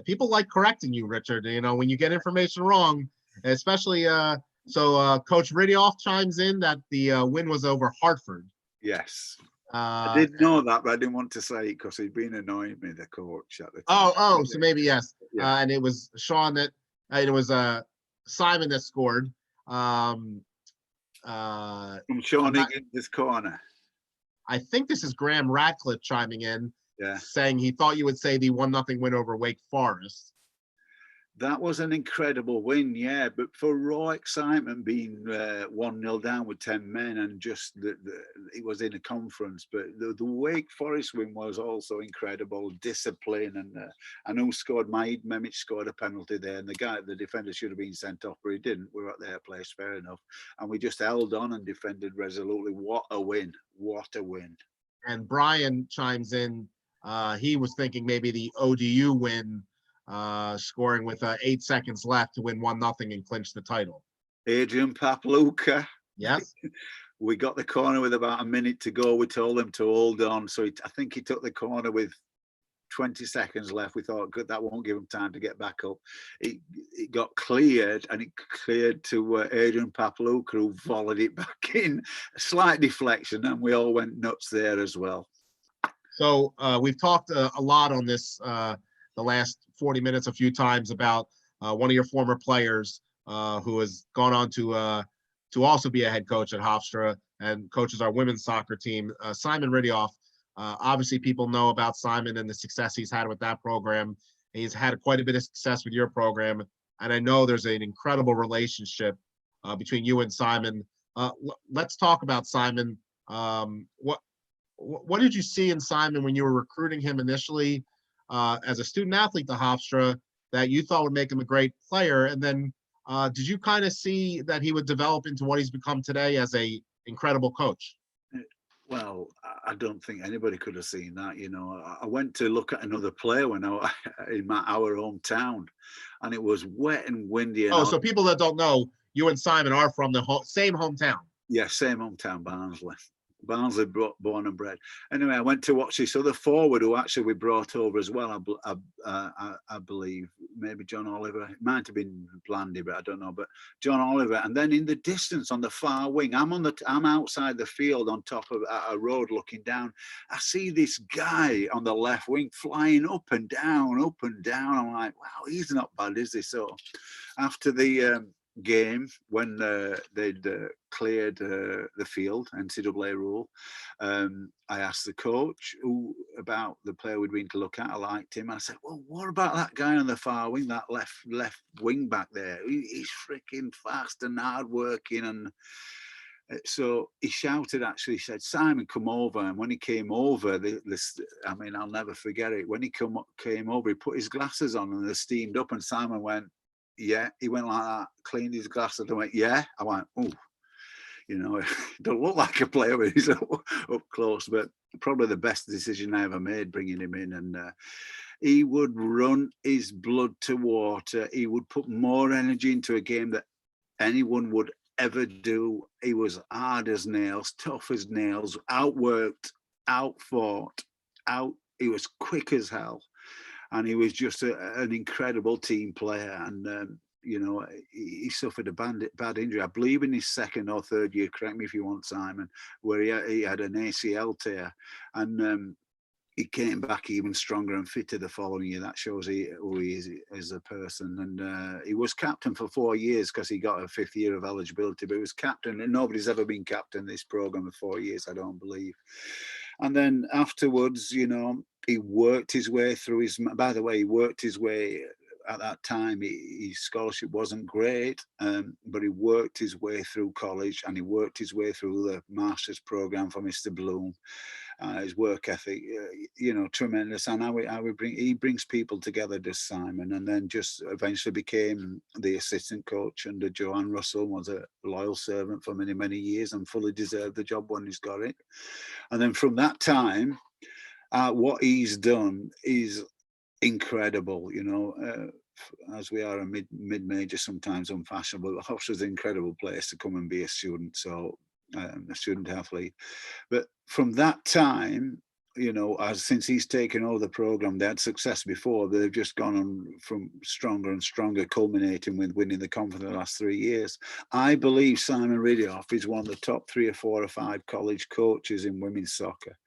People like correcting you, Richard. When you get information wrong, especially Coach Riddiough chimes in that the win was over Hartford. Yes. I did know that, but I didn't want to say it because he'd been annoying me, the coach at the time. So maybe yes. Yeah. And it was Sean it was Simon that scored. From Sean Higgins' corner. I think this is Graham Radcliffe chiming in, yeah, saying he thought you would say the 1-0 win over Wake Forest. That was an incredible win, yeah. But for raw excitement, being 1-0 down with 10 men, and just it was in a conference. But the Wake Forest win was also incredible, discipline, and who scored? Maid Memic scored a penalty there, and the defender should have been sent off, but he didn't. We were at their place, fair enough, and we just held on and defended resolutely. What a win! What a win! And Brian chimes in. He was thinking maybe the ODU win, scoring with 8 seconds left to win 1-0 and clinch the title. Adrian Papaluka. Yes. We got the corner with about a minute to go. We told him to hold on. So I think he took the corner with 20 seconds left. We thought, good, that won't give him time to get back up. It got cleared, and it cleared to Adrian Papaluka, who volleyed it back in. A slight deflection, and we all went nuts there as well. So we've talked a lot on this the last 40 minutes a few times about one of your former players who has gone on to also be a head coach at Hofstra and coaches our women's soccer team, Simon Riddiough. Obviously, people know about Simon and the success he's had with that program. He's had quite a bit of success with your program, and I know there's an incredible relationship between you and Simon. Let's talk about Simon. What did you see in Simon when you were recruiting him initially as a student athlete to Hofstra that you thought would make him a great player? And then did you kind of see that he would develop into what he's become today as a incredible coach? Well, I don't think anybody could have seen that. I went to look at another player when in our hometown, and it was wet and windy. And so people that don't know, you and Simon are from the same hometown. Yeah, same hometown, Barnsley. Barnsley, born and bred. Anyway, I went to watch this other forward who actually we brought over as well. I believe maybe John Oliver. It might have been Blandy, but I don't know. But John Oliver, and then in the distance on the far wing, I'm outside the field on top of a road looking down. I see this guy on the left wing flying up and down, up and down. I'm like, wow, he's not bad, is he? So after the game, when they'd cleared the field, NCAA rule, I asked the coach about the player we'd been to look at. I liked him. I said, well, what about that guy on the far wing, that left wing back there? He's freaking fast and hard working. And so he shouted, actually, he said, Simon, come over. And when he came over, I'll never forget it. When he came over, he put his glasses on and they steamed up, and Simon went, yeah. He went like that, cleaned his glasses and went, yeah. I went, oh, don't look like a player when he's up close, but probably the best decision I ever made, bringing him in. And he would run his blood to water. He would put more energy into a game that anyone would ever do. He was hard as nails, tough as nails, outworked, outfought, he was quick as hell. And he was just an incredible team player. And, he suffered a bad injury, I believe in his second or third year, correct me if you want, Simon, where he had an ACL tear. And he came back even stronger and fitter the following year. That shows who he is as a person. And he was captain for 4 years because he got a 5th year of eligibility, but he was captain. And nobody's ever been captain in this program for 4 years, I don't believe. And then afterwards, he worked his way through by the way, he worked his way at that time. His scholarship wasn't great, but he worked his way through college, and he worked his way through the master's program for Mr. Bloom. His work ethic, tremendous. And he brings people together, does Simon, and then just eventually became the assistant coach under Joanne Russell, was a loyal servant for many, many years and fully deserved the job when he's got it. And then from that time, what he's done is incredible, as we are a mid-major, sometimes unfashionable. But Hofstra's an incredible place to come and be a student, so a student athlete. But from that time, since he's taken over the program, they had success before. They've just gone on from stronger and stronger, culminating with winning the conference in the last 3 years. I believe Simon Riddiough is one of the top 3 or 4 or 5 college coaches in women's soccer.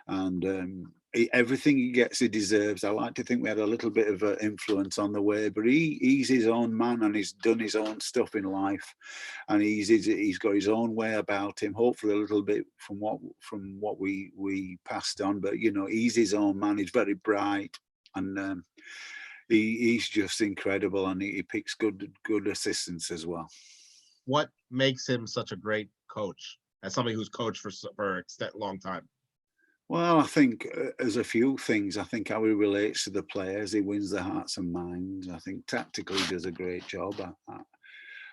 And everything he gets, he deserves. I like to think we had a little bit of influence on the way, but he's his own man, and he's done his own stuff in life, and he's got his own way about him. Hopefully, a little bit from what we passed on, but he's his own man. He's very bright, and he's just incredible, and he picks good assistants as well. What makes him such a great coach, as somebody who's coached for a long time? Well, I think there's a few things. I think how he relates to the players, he wins their hearts and minds. I think tactically he does a great job.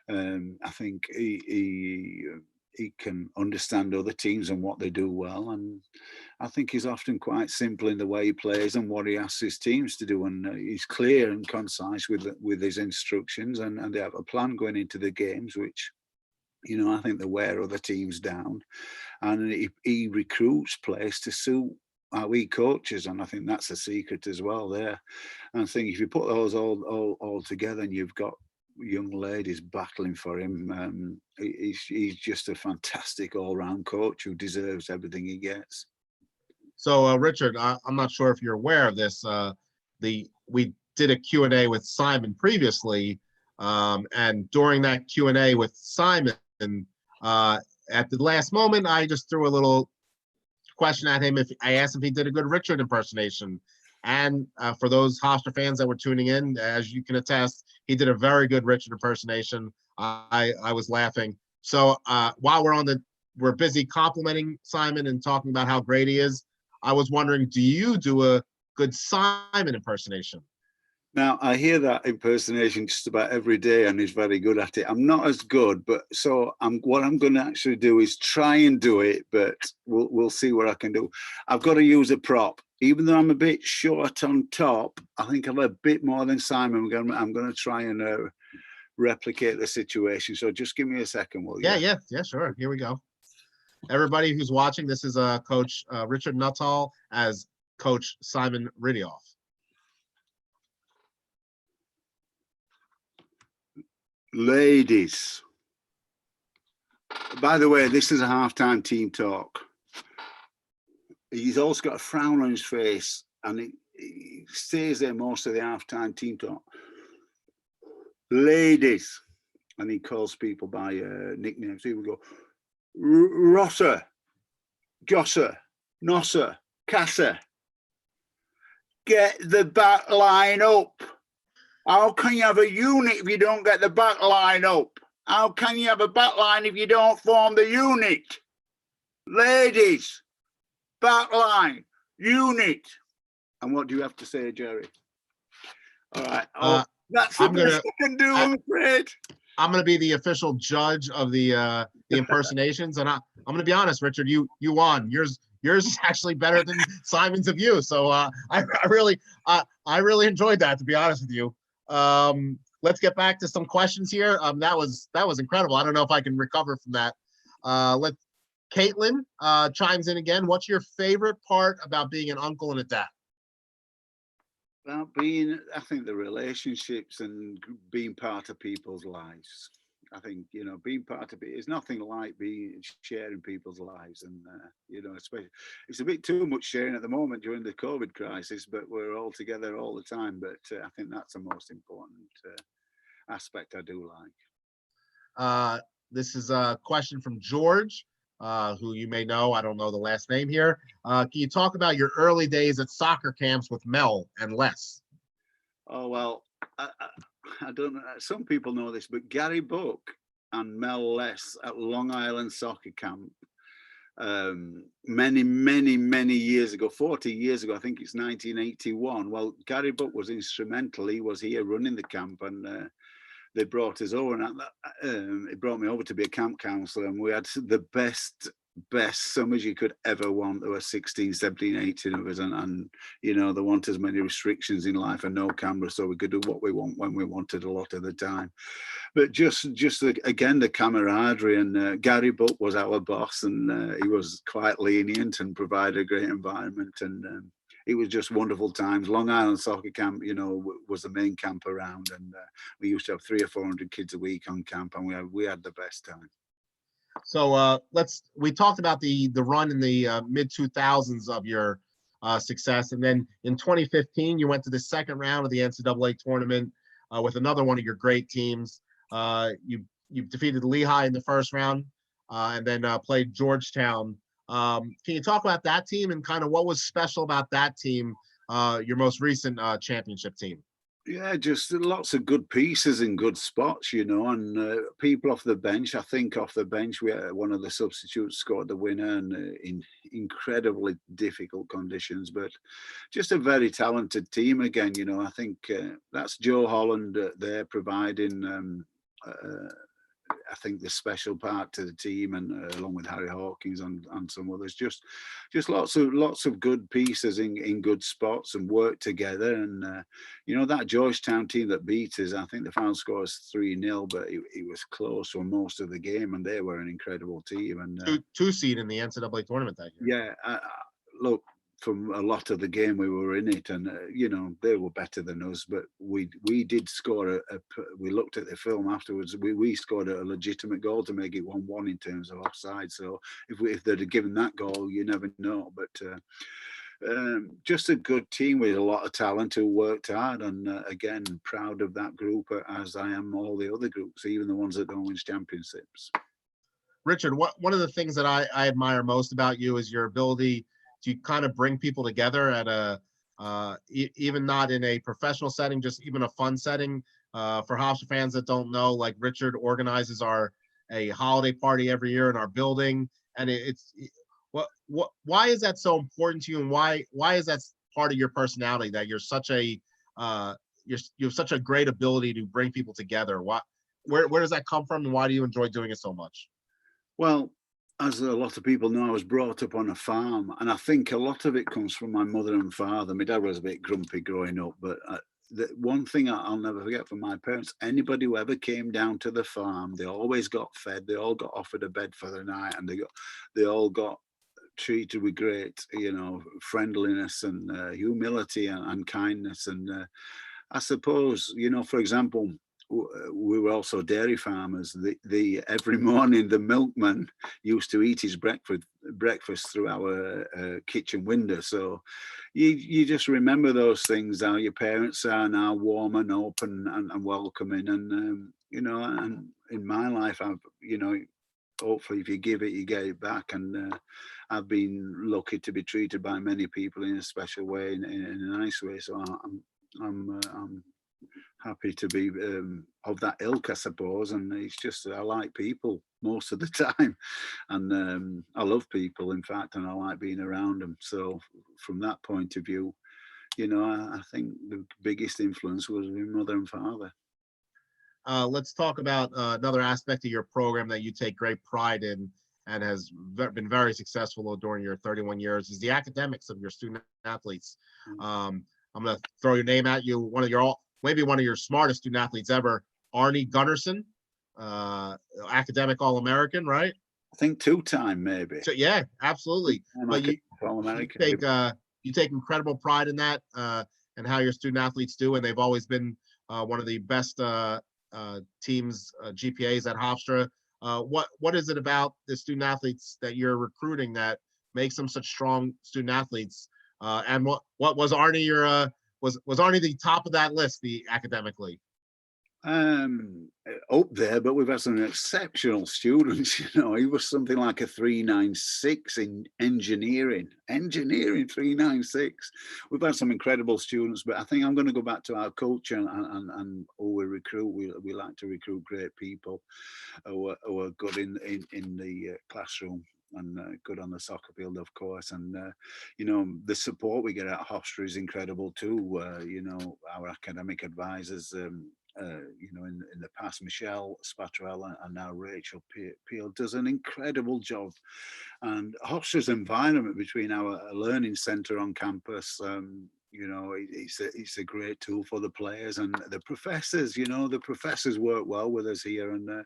I think he can understand other teams and what they do well, and I think he's often quite simple in the way he plays and what he asks his teams to do, and he's clear and concise with his instructions, and they have a plan going into the games, which, you know, I think they wear other teams down, and he recruits players to suit how he coaches, and I think that's a secret as well there. And I think if you put those all together, and you've got young ladies battling for him, he's just a fantastic all-round coach who deserves everything he gets. So, Richard, I'm not sure if you're aware of this. We did a Q&A with Simon previously, and during that Q&A with Simon, at the last moment, I just threw a little question at him. If I asked if he did a good Richard impersonation, and for those Hofstra fans that were tuning in, as you can attest, he did a very good Richard impersonation. I was laughing. So while we're busy complimenting Simon and talking about how great he is, I was wondering, do you do a good Simon impersonation? Now, I hear that impersonation just about every day, and he's very good at it. I'm not as good, but what I'm going to actually do is try and do it, but we'll see what I can do. I've got to use a prop. Even though I'm a bit short on top, I think I'm a bit more than Simon. I'm going to try and replicate the situation. So just give me a second, will you? Yeah, sure. Here we go. Everybody who's watching, this is Coach Richard Nuttall as Coach Simon Riddiough. Ladies, by the way, this is a halftime team talk. He's also got a frown on his face, and he stays there most of the halftime team talk. Ladies, and he calls people by nicknames. Here we go. Rosser, Josser, Nosser, Casser. Get the back line up. How can you have a unit if you don't get the back line up? How can you have a back line if you don't form the unit? Ladies, back line, unit. And what do you have to say, Jerry? All right. That's the best I can do, I'm afraid. I'm going to be the official judge of the impersonations, and I'm going to be honest, Richard. You won. Yours is actually better than Simon's of you. So I really enjoyed that, to be honest with you. Let's get back to some questions here. That was incredible. I don't know if I can recover from that. Caitlin chimes in again. What's your favorite part about being an uncle and a dad? About I think the relationships and being part of people's lives. I think, you know, being part of it is nothing like sharing people's lives. And, you know, especially, it's a bit too much sharing at the moment during the COVID crisis, but we're all together all the time. But I think that's the most important aspect I do like. This is a question from George, who you may know. I don't know the last name here. Can you talk about your early days at soccer camps with Mel and Les? Oh, well, I don't know. Some people know this, but Gary Buck and Mel Les at Long Island Soccer Camp many years ago, 40 years ago, I think it's 1981. Well, Gary Buck was instrumental. He was here running the camp, and they brought us over, and it brought me over to be a camp counselor, and we had the best summers you could ever want. There were 16, 17, 18 of us, and you know, there weren't as many restrictions in life and no camera, so we could do what we want when we wanted a lot of the time. But just again, the camaraderie, and Gary Buck was our boss, and he was quite lenient and provided a great environment, and it was just wonderful times. Long Island Soccer Camp, you know, was the main camp around, and we used to have 300 or 400 kids a week on camp, and we had the best time. So we talked about the run in the mid 2000s of your success, and then in 2015 you went to the second round of the NCAA tournament with another one of your great teams. You defeated Lehigh in the first round, and then played Georgetown. Can you talk about that team and kind of what was special about that team, your most recent championship team? Yeah, just lots of good pieces in good spots, and people off the bench. I think off the bench, we had one of the substitutes scored the winner, and in incredibly difficult conditions. But just a very talented team again. I think that's Joe Holland there providing. I think the special part to the team, and along with Harry Hawkins and some others, just lots of good pieces in good spots and work together. And that Georgetown team that beat us, I think the final score was 3-0, but it was close for most of the game, and they were an incredible team. And Two seed in the NCAA tournament that year. yeah, look, from a lot of the game we were in it, and they were better than us, but we did score we looked at the film afterwards, we scored a legitimate goal to make it 1-1 in terms of offside. So if they'd have given that goal, you never know. But just a good team with a lot of talent who worked hard, and again, proud of that group, as I am all the other groups, even the ones that don't win championships. Richard, one of the things that I admire most about you is your ability to kind of bring people together at a even not in a professional setting, just even a fun setting. For Hofstra fans that don't know, like Richard organizes a holiday party every year in our building, and why is that so important to you, and why is that part of your personality, that you're such a you have such a great ability to bring people together? Where does that come from, and why do you enjoy doing it so much? Well, as a lot of people know, I was brought up on a farm, and I think a lot of it comes from my mother and father. My dad was a bit grumpy growing up, but the one thing I'll never forget from my parents: anybody who ever came down to the farm, they always got fed. They all got offered a bed for the night, and they all got treated with great, friendliness and humility and kindness. And I suppose, for example, we were also dairy farmers. The every morning the milkman used to eat his breakfast through our kitchen window. So you just remember those things. How your parents are now warm and open and welcoming. And and in my life, I've hopefully if you give it, you get it back. And I've been lucky to be treated by many people in a special way, in a nice way. So I'm happy to be of that ilk, I suppose. And it's just I like people most of the time, and I love people, in fact, and I like being around them. So from that point of view, I think the biggest influence was my mother and father. Let's talk about another aspect of your program that you take great pride in and has been very successful during your 31 years, is the academics of your student athletes. I'm going to throw your name at you. Maybe one of your smartest student athletes ever, Arnie Gunnarsson, academic All-American, right? I think 2-time maybe. So, yeah, absolutely. But All-American. You take incredible pride in that and how your student athletes do, and they've always been one of the best teams, GPAs at Hofstra. What is it about the student athletes that you're recruiting that makes them such strong student athletes? And what was Arnie was Arnie the top of that list, academically? Up there, but we've had some exceptional students. He was something like a 396 in engineering 396. We've had some incredible students, but I think I'm going to go back to our culture and who we recruit. We like to recruit great people who are good in the classroom and good on the soccer field, of course. And the support we get at Hofstra is incredible too. Our academic advisors, in the past, Michelle Spatrell and now Rachel Peel does an incredible job. And Hofstra's environment between our learning centre on campus, it's a great tool for the players and the professors. The professors work well with us here, and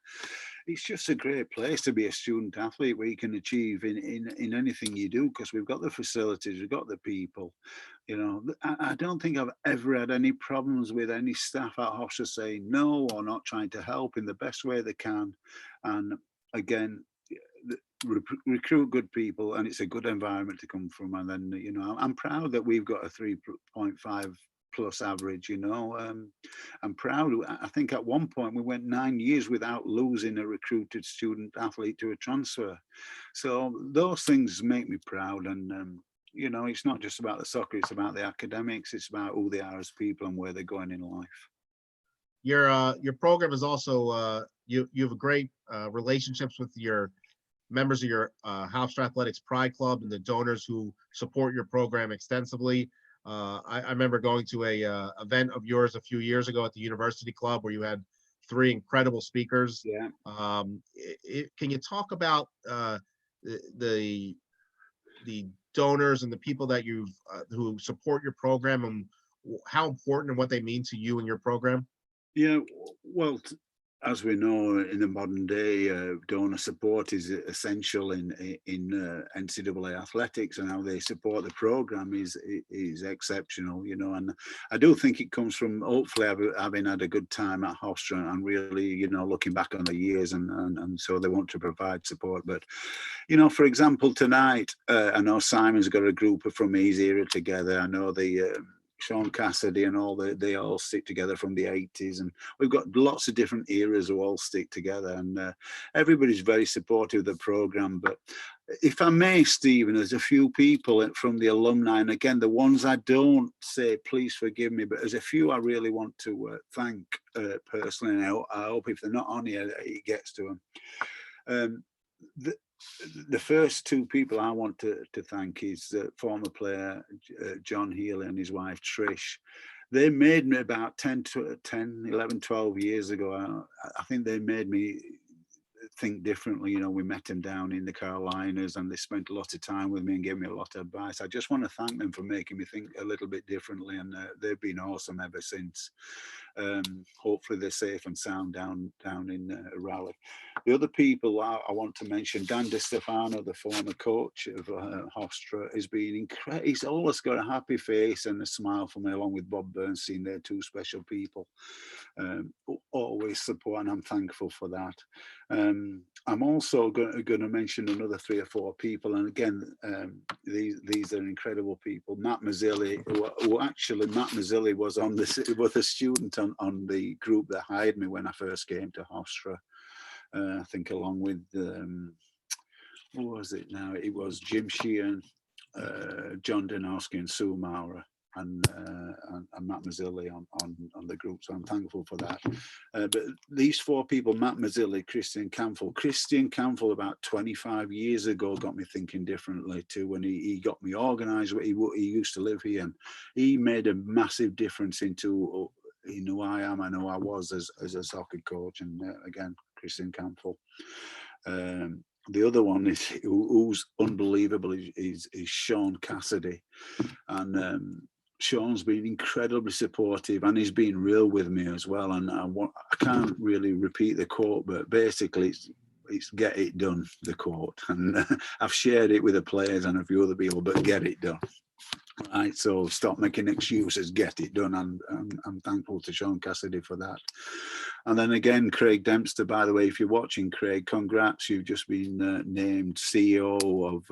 it's just a great place to be a student athlete, where you can achieve in anything you do, because we've got the facilities, we've got the people. I don't think I've ever had any problems with any staff at Hofstra saying no or not trying to help in the best way they can. And again, recruit good people, and it's a good environment to come from. And then I'm proud that we've got a 3.5 plus average. I'm proud. I think at one point we went 9 years without losing a recruited student athlete to a transfer. So those things make me proud. And you know, it's not just about the soccer, it's about the academics, it's about who they are as people and where they're going in life. Your program is also you have a great relationships with your members of your Hofstra Athletics Pride Club and the donors who support your program extensively. I remember going to a event of yours a few years ago at the University Club where you had 3 incredible speakers. Yeah. Can you talk about the donors and the people that you've who support your program and how important and what they mean to you and your program? Yeah, well, as we know, in the modern day, donor support is essential in NCAA athletics, and how they support the program is exceptional, you know. And I do think it comes from hopefully having had a good time at Hofstra and really, you know, looking back on the years, and so they want to provide support. But, you know, for example, tonight, I know Simon's got a group from his era together. I know the Sean Cassidy and all, they all stick together from the 80s, and we've got lots of different eras who all stick together, and everybody's very supportive of the program. But if I may, Stephen, there's a few people from the alumni, and again, the ones I don't say, please forgive me, but there's a few I really want to thank personally, and I hope if they're not on here, it gets to them. The first 2 people I want to thank is former player John Healy and his wife Trish. They made me about 10, 11, 12 years ago. I think they made me think differently. You know, we met them down in the Carolinas, and they spent a lot of time with me and gave me a lot of advice. I just want to thank them for making me think a little bit differently, and they've been awesome ever since. Hopefully they're safe and sound down in Raleigh. The other people I want to mention, Dan DiStefano, the former coach of Hofstra, has been incredible. He's always got a happy face and a smile for me, along with Bob Bernstein. They're 2 special people. Always support, and I'm thankful for that. I'm also going to mention another 3 or 4 people, and again, these are incredible people. Matt Mazzilli, who actually Matt Mazzilli was a student on the group that hired me when I first came to Hofstra. I think along with what was it now? It was Jim Sheehan, John Danowski, and Sue Maurer, and Matt Mazzilli on the group. So I'm thankful for that. But these 4 people, Matt Mazzilli, Christian Campbell about 25 years ago got me thinking differently too, when he got me organised. He used to live here, and he made a massive difference into who I am and who I was as a soccer coach. And again, Christian Campbell. The other one who's unbelievable is Sean Cassidy, and Sean's been incredibly supportive, and he's been real with me as well. And I can't really repeat the quote, but basically it's get it done, the quote. And I've shared it with the players and a few other people, but get it done. Right, so stop making excuses, get it done, and I'm thankful to Sean Cassidy for that. And then again, Craig Dempster, by the way, if you're watching, Craig, congrats, you've just been named CEO of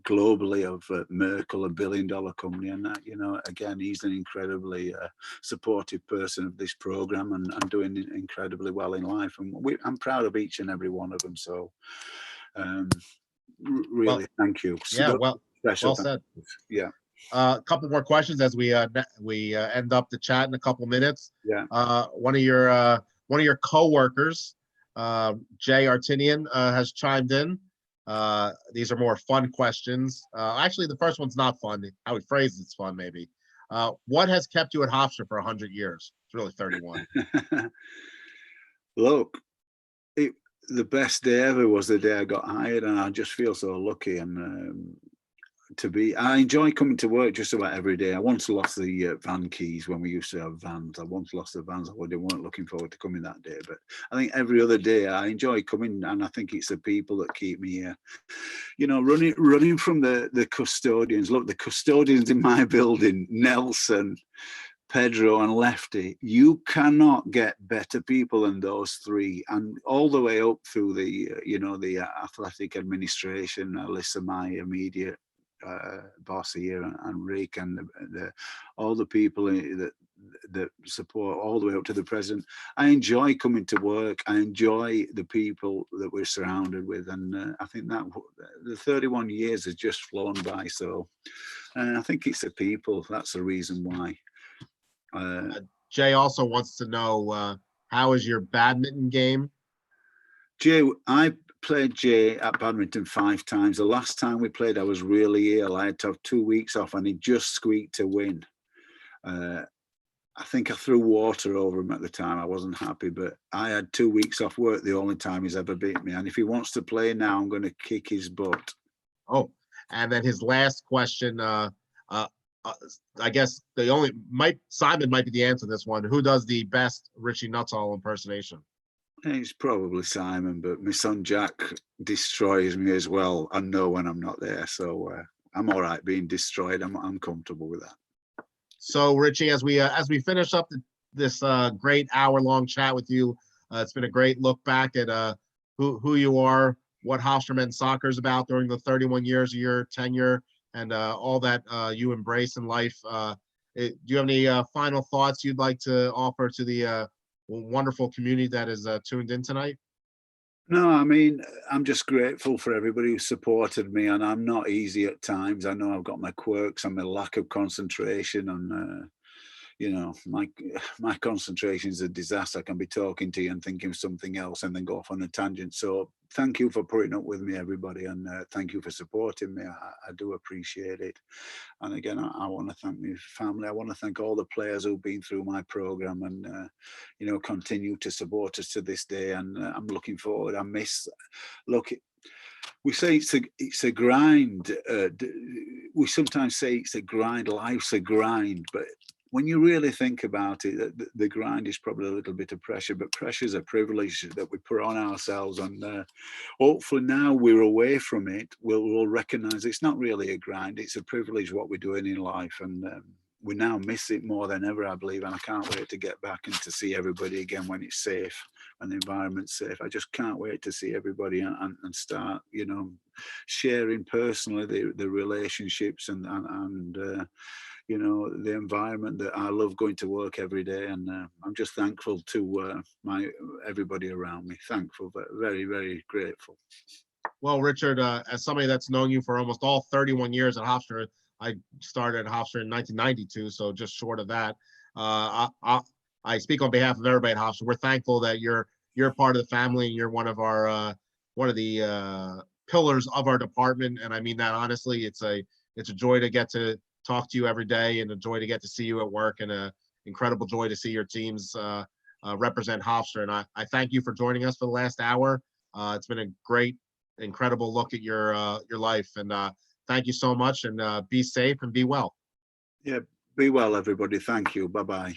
globally of Merkel, $1 billion company, and that, you know, again, he's an incredibly supportive person of this program, and doing incredibly well in life, and I'm proud of each and every one of them. So really, thank you. Yeah, well said. Yeah. A couple more questions as we end up the chat in a couple minutes. Yeah. One of your co-workers, Jay Artinian, has chimed in. These are more fun questions. Actually, the first one's not fun. I would phrase it's fun, maybe. What has kept you at Hofstra for 100 years? It's really 31. Look, the best day ever was the day I got hired, and I just feel so lucky. And I enjoy coming to work just about every day. I once lost the van keys when we used to have vans. I once lost the vans. I weren't looking forward to coming that day. But I think every other day I enjoy coming, and I think it's the people that keep me here. You know, running from the custodians. Look, the custodians in my building, Nelson, Pedro and Lefty, you cannot get better people than those 3, and all the way up through the athletic administration. Alyssa, my immediate boss here, and Rick, and all the people that support, all the way up to the president. I enjoy coming to work. I enjoy the people that we're surrounded with, and I think that the 31 years has just flown by. So And I think it's the people. That's the reason why. Jay also wants to know, how is your badminton game? Jay, I played Jay at badminton 5 times. The last time we played, I was really ill. I had to have 2 weeks off, and he just squeaked to win. I think I threw water over him at the time. I wasn't happy, but I had 2 weeks off work, the only time he's ever beat me. And if he wants to play now, I'm going to kick his butt. Oh, and then his last question, I guess Simon might be the answer to this one. Who does the best Richie Nuttall impersonation? It's probably Simon, but my son Jack destroys me as well. I know when I'm not there, so I'm all right being destroyed. I'm comfortable with that. So, Richie, as we finish up this great hour-long chat with you, it's been a great look back at who you are, what Hofstra men's soccer is about during the 31 years of your tenure, and all that you embrace in life. Do you have any final thoughts you'd like to offer to the wonderful community that is tuned in tonight? No, I mean, I'm just grateful for everybody who supported me, and I'm not easy at times. I know I've got my quirks and my lack of concentration, and my concentration is a disaster. I can be talking to you and thinking of something else and then go off on a tangent. So thank you for putting up with me, everybody, and thank you for supporting me. I do appreciate it. And again, I want to thank my family. I want to thank all the players who've been through my program and continue to support us to this day. And I'm looking forward. We say it's a grind. We sometimes say it's a grind. Life's a grind, but when you really think about it, the grind is probably a little bit of pressure, but pressure is a privilege that we put on ourselves. And hopefully now we're away from it, we'll recognize it's not really a grind. It's a privilege what we're doing in life. And we now miss it more than ever, I believe. And I can't wait to get back and to see everybody again when it's safe and the environment's safe. I just can't wait to see everybody and start, sharing personally the relationships and the environment that I love going to work every day. And I'm just thankful to everybody around me. Thankful, but very, very grateful. Well, Richard, as somebody that's known you for almost all 31 years at Hofstra, I started at Hofstra in 1992, so just short of that. I speak on behalf of everybody at Hofstra. We're thankful that you're part of the family and you're one of the pillars of our department. And I mean that honestly. It's a joy to get to talk to you every day, and a joy to get to see you at work, and an incredible joy to see your teams represent Hofstra. And I thank you for joining us for the last hour. It's been a great, incredible look at your life, and thank you so much, and be safe and be well. Yeah, be well, everybody. Thank you. Bye-bye.